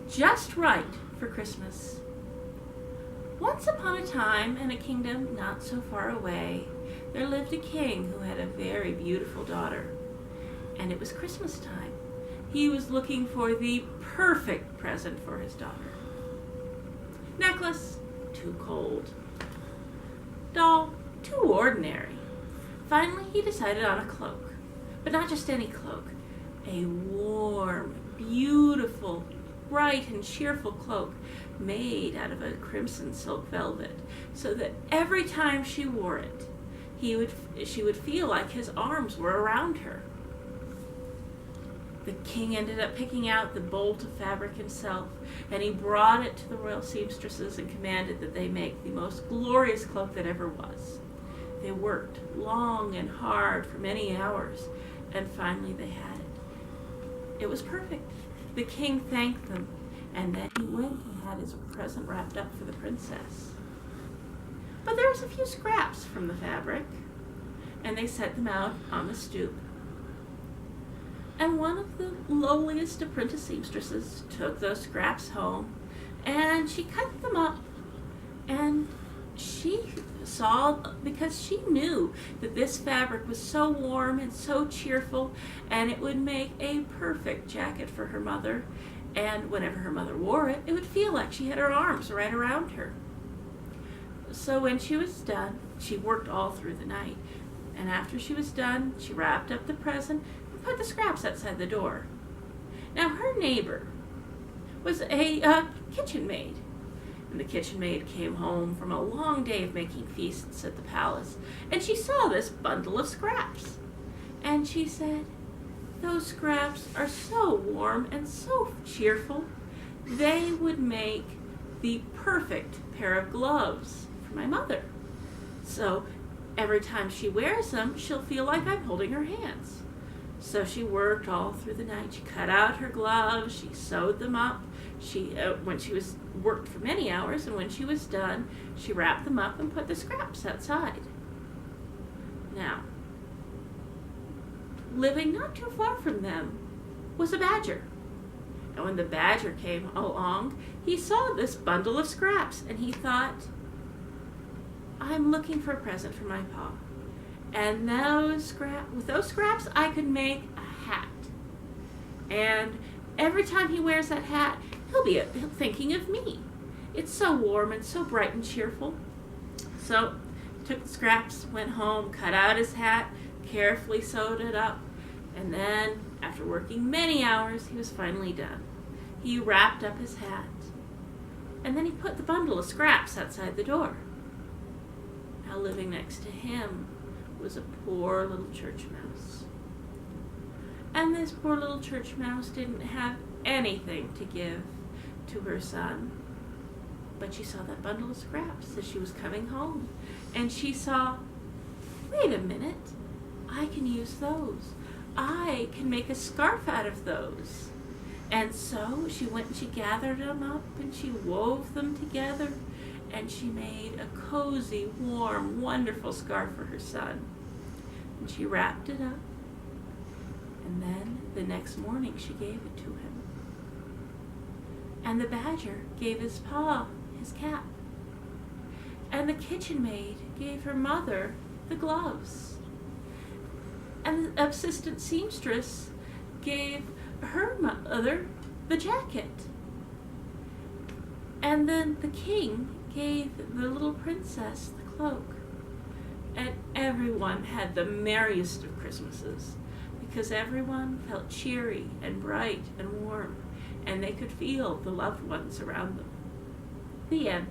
just right for Christmas. Once upon a time, in a kingdom not so far away, there lived a king who had a very beautiful daughter. And it was Christmas time. He was looking for the perfect present for his daughter. Necklace, too cold. Doll, too ordinary. Finally, he decided on a cloak. But not just any cloak. A warm, beautiful, bright and cheerful cloak made out of a crimson silk velvet, so that every time she wore it, she would feel like his arms were around her. The king ended up picking out the bolt of fabric himself, and he brought it to the royal seamstresses and commanded that they make the most glorious cloak that ever was. They worked long and hard for many hours, and finally they had it. It was perfect. The king thanked them, and then he went and had his present wrapped up for the princess. But there was a few scraps from the fabric, and they set them out on the stoop. And one of the lowliest apprentice seamstresses took those scraps home, and she cut them up, and she saw, because she knew that this fabric was so warm and so cheerful, and it would make a perfect jacket for her mother, and whenever her mother wore it, it would feel like she had her arms right around her. So when she was done, she worked all through the night, and after she was done, she wrapped up the present and put the scraps outside the door. Now her neighbor was a kitchen maid. And the kitchen maid came home from a long day of making feasts at the palace, and she saw this bundle of scraps. And she said, "Those scraps are so warm and so cheerful. They would make the perfect pair of gloves for my mother. So every time she wears them, she'll feel like I'm holding her hands." So she worked all through the night. She cut out her gloves, she sewed them up. When she was worked for many hours, and when she was done, she wrapped them up and put the scraps outside. Now, living not too far from them was a badger. And when the badger came along, he saw this bundle of scraps, and he thought, "I'm looking for a present for my pa. And with those scraps, I could make a hat. And every time he wears that hat, he'll be thinking of me. It's so warm and so bright and cheerful." So took the scraps, went home, cut out his hat, carefully sewed it up, and then, after working many hours, he was finally done. He wrapped up his hat, and then he put the bundle of scraps outside the door. Now living next to him was a poor little church mouse. And this poor little church mouse didn't have anything to give to her son. But she saw that bundle of scraps as she was coming home. And she saw, wait a minute, I can use those. I can make a scarf out of those. And so she went and she gathered them up and she wove them together. And she made a cozy, warm, wonderful scarf for her son. And she wrapped it up. And then the next morning she gave it to him. And the badger gave his paw his cap. And the kitchen maid gave her mother the gloves. And the assistant seamstress gave her mother the jacket. And then the king gave the little princess the cloak. And everyone had the merriest of Christmases, because everyone felt cheery and bright and warm, and they could feel the loved ones around them. The end.